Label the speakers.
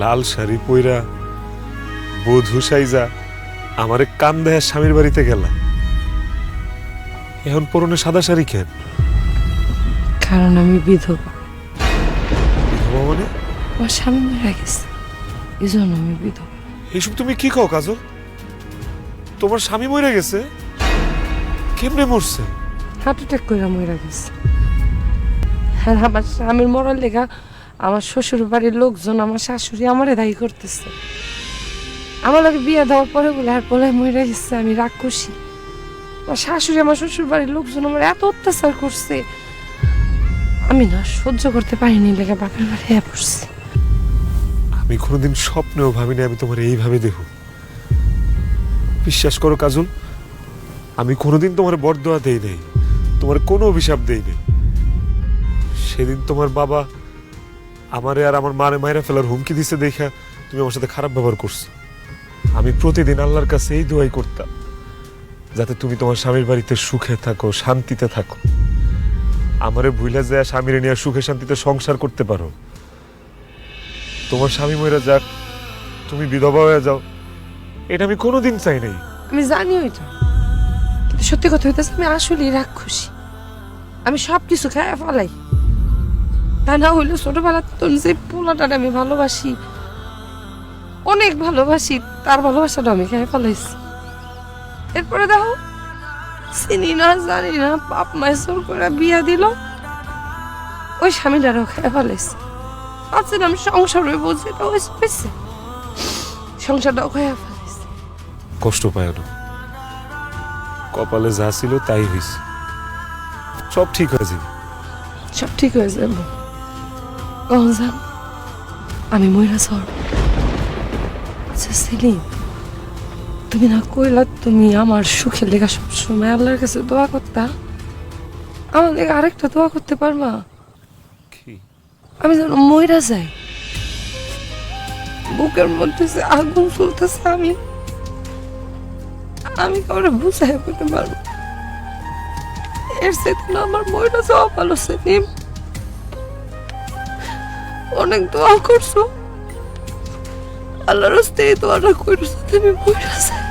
Speaker 1: লাল শাড়ি পইরা বধূ সাইজা আমারে কান দেয়া স্বামীর বাড়িতে গেলা, এখন পরনে সাদা শাড়ি কেন?
Speaker 2: কারণ আমি বিধবা।
Speaker 1: বিধবা মানে?
Speaker 2: আমার স্বামী মারা গেছে, এই জন্য আমি বিধবা।
Speaker 1: এইসব তুমি কি কও কাজল? তোমার স্বামী মরে গেছে? কেমনে মরছে?
Speaker 2: হার্ট অ্যাটাক করে মরা গেছে। আর আমার স্বামীর মরার লেগা আমার শ্বশুর বাড়ির লোকজন, আমার শাশুড়ি আমারে দায়ী করতেছে। আমার লাগে বিয়ে দেওয়ার পরে বলে আর বলে মরে গেছে আমি রাক্ষসী। আমার শাশুড়ি আমার শ্বশুর বাড়ির লোকজন আমার এত অত্যাচার করছে, আমি না সহ্য করতে পারিনি, লেগে বাপের বাড়ি পড়ছি।
Speaker 1: আমি কোনোদিন স্বপ্নেও ভাবিনি আমি তোমার এইভাবে দেখো। বিশ্বাস করো কাজল, আমি কোনোদিন তোমার বরদোয়া দেই নাই, তোমার কোনো অভিশাপ দেই নাই। সেদিন তোমার বাবা আমারে আর আমার মারে মায়েরা ফেলার হুমকি দিছে দেখা তুমি আমার সাথে খারাপ ব্যবহার করছো। আমি প্রতিদিন আল্লাহর কাছে এই দোয়াই করতাম যাতে তুমি তোমার স্বামীর বাড়িতে সুখে থাকো, শান্তিতে থাকো, আমারে ভুলে যায় স্বামীরে নিয়ে সুখে শান্তিতে সংসার করতে পারো। তোমার স্বামী মরে যাক, তুমি বিধবা হয়ে যাও, এটা আমি কোনোদিন চাই নাই।
Speaker 2: আমি জানিও এটা, কিন্তু সত্যি কথা হইতেছে আমি আসলেই রাক্ষসী। আমি সব কিছু খায় ফেলাই। তা না হইলে ছোটবেলা তো যে পোলাটা আমি ভালোবাসি, অনেক ভালোবাসি, তার ভালোবাসাটা আমি খেয়ে ফেলাইছি। এরপরে দেখো চিনি না জানি না বাপ মায়ের জোর করে বিয়া দিল, ওই স্বামীটারও খেয়ে ফেলাইছি। আচ্ছা আমি সংসার বুঝি তো হয়েছে, সংসারটাও খেয়ে ফেলাইছি।
Speaker 1: কষ্ট পায় না, কপালে যা ছিল তাই হয়েছে, সব ঠিক হয়ে যাবে।
Speaker 2: সব ঠিক হয়ে যাবো। জান আমি ময়রা সর। আচ্ছা সেলিম, তুমি না কইলা তুমি আমার সুখের লেগা সবসময় আল্লাহর কাছে দোয়া করতা, আমার লেগে আরেকটা দোয়া করতে পারবা?
Speaker 1: কি?
Speaker 2: আমি যেন ময়রা যাই, বুকের মধ্যে যে আগুন চলতেছে, আমি কাউরে বুঝাই করতে পারবো। এর সেদিন আমার ময়রা যাওয়া ভালো। সেলিম অনেক দোয়া করছো, আল্লাহর রাস্তায় দোয়াটা করছো তুমি ময়রা যাই।